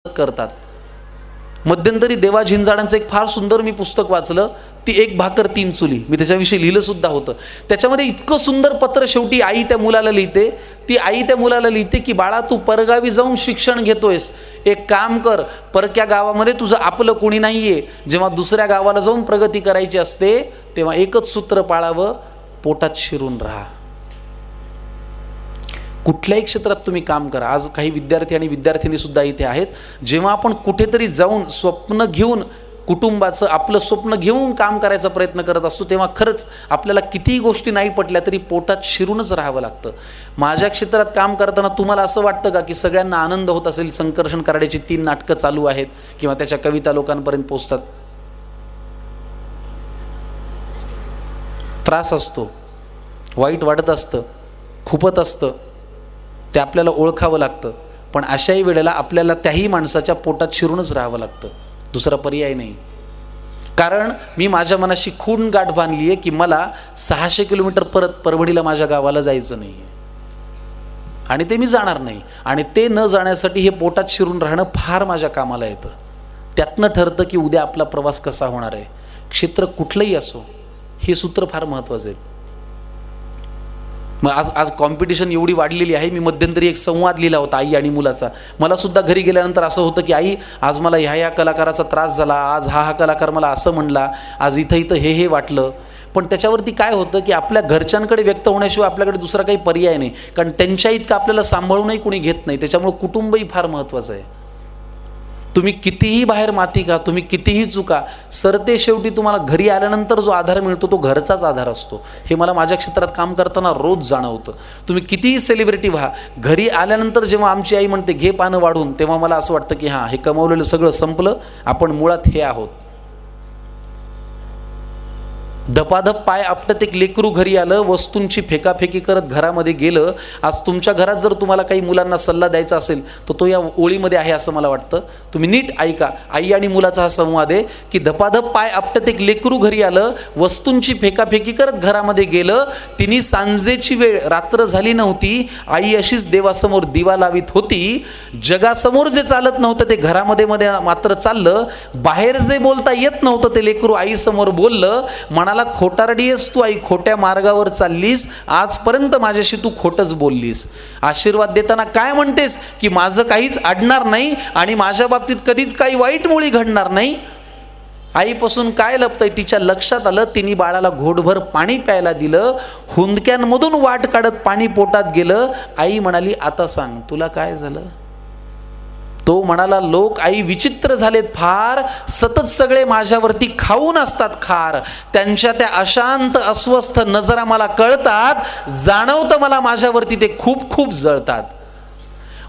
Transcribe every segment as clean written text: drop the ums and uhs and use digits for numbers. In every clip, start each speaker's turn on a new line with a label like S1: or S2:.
S1: करतात. मध्यंतरी देवा झिंजाडांचं एक फार सुंदर मी पुस्तक वाचलं, ती एक भाकर तीन चुली, मी त्याच्याविषयी लिहिलं सुद्धा होतं. त्याच्यामध्ये इतकं सुंदर पत्र शेवटी आई त्या मुलाला लिहिते. ती आई त्या मुलाला लिहिते की बाळा, तू परगावी जाऊन शिक्षण घेतोयस, एक काम कर, परक्या गावामध्ये तुझं आपलं कोणी नाहीये. जेव्हा दुसऱ्या गावाला जाऊन प्रगती करायची असते तेव्हा एकच सूत्र पाळावं, पोटात शिरून राहा. कुठल्याही क्षेत्रात तुम्ही काम करा. आज काही विद्यार्थी आणि विद्यार्थिनी सुद्धा इथे आहेत. जेव्हा आपण कुठेतरी जाऊन स्वप्न घेऊन, कुटुंबाचं आपलं स्वप्न घेऊन काम करायचा प्रयत्न करत असतो, तेव्हा खरंच आपल्याला कितीही गोष्टी नाही पटल्या तरी पोटात शिरूनच राहावं लागतं. माझ्या क्षेत्रात काम करताना तुम्हाला असं वाटतं का की सगळ्यांना आनंद होत असेल? शंकरशन कराड्याची 3 नाटकं चालू आहेत किंवा त्याच्या कविता लोकांपर्यंत पोहोचतात. त्रास असतो, वाईट वाटत असतं, खुपत असतं, ते आपल्याला ओळखावं लागतं. पण अशाही वेळेला आपल्याला त्याही माणसाच्या पोटात शिरूनच राहावं लागतं, दुसरा पर्याय नाही. कारण मी माझ्या मनाशी खूण गाठ बांधली आहे की मला 600 किलोमीटर परत परभणीला माझ्या गावाला जायचं नाही आणि ते मी जाणार नाही. आणि ते न जाण्यासाठी हे पोटात शिरून राहणं फार माझ्या कामाला येतं. त्यातनं ठरतं की उद्या आपला प्रवास कसा होणार आहे. क्षेत्र कुठलंही असो, हे सूत्र फार महत्त्वाचं आहे. मग आज कॉम्पिटिशन एवढी वाढलेली आहे. मी मध्यंतरी एक संवाद लिहिला होता आई आणि मुलाचा. मला सुद्धा घरी गेल्यानंतर असं होतं की आई, आज मला ह्या कलाकाराचा त्रास झाला, आज हा कलाकार मला असं म्हणला, आज इथं हे वाटलं. पण त्याच्यावरती काय होतं की आपल्या घरच्यांकडे व्यक्त होण्याशिवाय आपल्याकडे दुसरा काही पर्याय नाही. कारण त्यांच्या इतकं आपल्याला सांभाळूनही कोणी घेत नाही. त्याच्यामुळे कुटुंबही फार महत्त्वाचं आहे. तुम्ही कितीही बाहेर माती का, तुम्ही कितीही चुका, सरते शेवटी तुम्हाला घरी आल्यानंतर जो आधार मिळतो तो घरचाच आधार असतो. हे मला माझ्या क्षेत्रात काम करताना रोज जाणवतं. तुम्ही कितीही सेलिब्रिटी व्हा, घरी आल्यानंतर जेव्हा आमची आई म्हणते घे पानं वाढून, तेव्हा मला असं वाटतं की हां, हे कमावलेलं सगळं संपलं, आपण मुळात हे आहोत. धपाधप पाय आपटत एक लेकरू घरी आलं, वस्तूंची फेकाफेकी करत घरामध्ये गेलं. आज तुमच्या घरात जर तुम्हाला काही मुलांना सल्ला द्यायचा असेल तर तो या ओळीमध्ये आहे असं मला वाटतं. तुम्ही नीट ऐका. आई आणि मुलाचा हा संवाद आहे की धपाधप पाय आपटत एक लेकरू घरी आलं, वस्तूंची फेकाफेकी करत घरामध्ये गेलं. तिने सांजेची वेळ, रात्र झाली नव्हती, आई अशीच देवासमोर दिवा लावित होती. जगासमोर जे चालत नव्हतं ते घरामध्ये मात्र चाललं. बाहेर जे बोलता येत नव्हतं ते लेकरू आईसमोर बोललं. म्हणाला, खोटारडी आहेस तू आई, खोट्या मार्गावर चाललीस, आजपर्यंत माझ्याशी तू खोटच बोललीस. आशीर्वाद देताना काय म्हणतेस की माझं काहीच अडणार नाही आणि माझ्या बाबतीत कधीच काही वाईट मुळी घडणार नाही. आईपासून काय लपतंय तिच्या लक्षात आलं. तिने बाळाला घोटभर पाणी प्यायला दिलं. हुंदक्यांमधून वाट काढत पाणी पोटात गेलं. आई म्हणाली, आता सांग तुला काय झालं? तो म्हणाला, लोक आई विचित्र झालेत फार, सतत सगळे माझ्यावरती खाऊन असतात खार. त्यांच्या त्या अशांत अस्वस्थ नजरा मला कळतात, जाणवतं मला माझ्यावरती ते खूप खूप जळतात.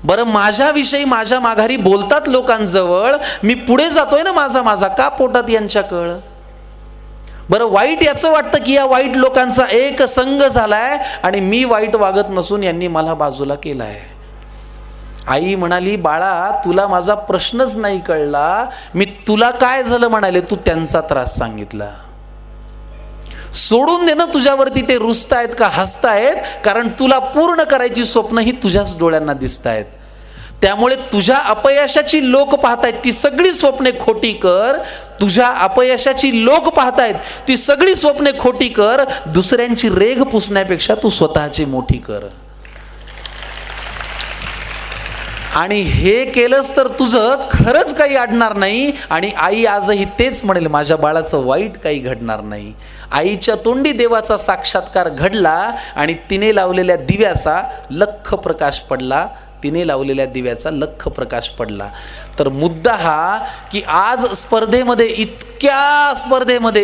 S1: बरं, माझ्याविषयी माझ्या माघारी बोलतात लोकांजवळ, मी पुढे जातोय ना माझा का पोटात यांच्या कळ? बरं, वाईट याचं वाटतं की या वाईट लोकांचा एक संघ झालाय आणि मी वाईट वागत नसून यांनी मला बाजूला केलाय. आई म्हणाली, बाळा तुला माझा प्रश्नच नाही कळला. मी तुला काय झालं म्हणाले, तू त्यांचा त्रास सांगितला. सोडून दे ना तुझ्यावरती ते रुसतायत का हसतायत, कारण तुला पूर्ण करायची स्वप्न ही तुझ्याच डोळ्यांना दिसतायत. त्यामुळे तुझ्या अपयशाची लोक पाहतायत ती सगळी स्वप्ने खोटी कर. तुझ्या अपयशाची लोक पाहतायत ती सगळी स्वप्ने खोटी कर. दुसऱ्यांची रेघ पुसण्यापेक्षा तू स्वतःची मोठी कर. आणि हे केलंस तर तुझं खरंच काही अडणार नाही. आणि आई आजही तेच म्हणेल, माझ्या बाळाचं वाईट काही घडणार नाही. आईच्या तोंडी देवाचा साक्षात्कार घडला आणि तिने लावलेल्या दिव्याचा लख प्रकाश पडला. तिने लावलेल्या दिव्याचा लख प्रकाश पडला. तर मुद्दा हा की आज स्पर्धेमध्ये,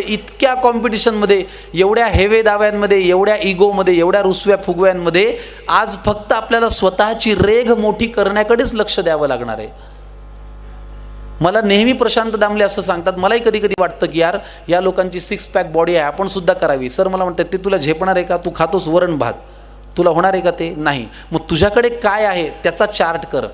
S1: इतक्या कॉम्पिटिशनमध्ये, एवढ्या हेवे दाव्यांमध्ये, एवढ्या इगोमध्ये, एवढ्या रुसव्या फुगव्यांमध्ये आज फक्त आपल्याला स्वतःची रेघ मोठी करण्याकडेच लक्ष द्यावं लागणार आहे. मला नेहमी प्रशांत दामले असं सांगतात, मलाही कधी कधी वाटतं की यार, या लोकांची 6 पॅक बॉडी आहे, आपण सुद्धा करावी. सर मला म्हणतात, ते तुला झेपणार आहे का? तू खातोस वरण भात, तुला होणार आहे का ते? नाही. मग तुझ्याकडे काय आहे त्याचा चार्ट कर.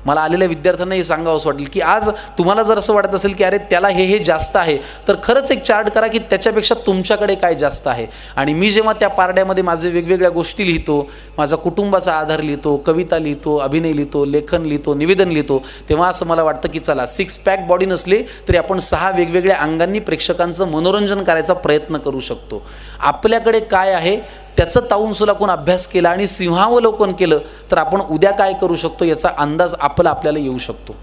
S1: मला आलेल्या विद्यार्थ्यांना हे सांगावंसं वाटेल की आज तुम्हाला जर असं वाटत असेल की अरे त्याला हे जास्त आहे, तर खरंच एक चार्ट करा की त्याच्यापेक्षा तुमच्याकडे काय जास्त आहे. आणि मी जेव्हा त्या पारड्यामध्ये माझे वेगवेगळ्या गोष्टी लिहितो, माझा कुटुंबाचा आधार लिहितो, कविता लिहितो, अभिनय लिहितो, लेखन लिहितो, निवेदन लिहितो, तेव्हा असं मला वाटतं की चला 6 पॅक बॉडी नसली तरी आपण 6 वेगवेगळ्या अंगांनी प्रेक्षकांचं मनोरंजन करायचा प्रयत्न करू शकतो. आपल्याकडे काय आहे त्याचं ताऊन सुलाखून अभ्यास केला आणि सिंहावलोकन केलं तर आपण उद्या काय करू शकतो याचा अंदाज आपल्याला येऊ शकतो.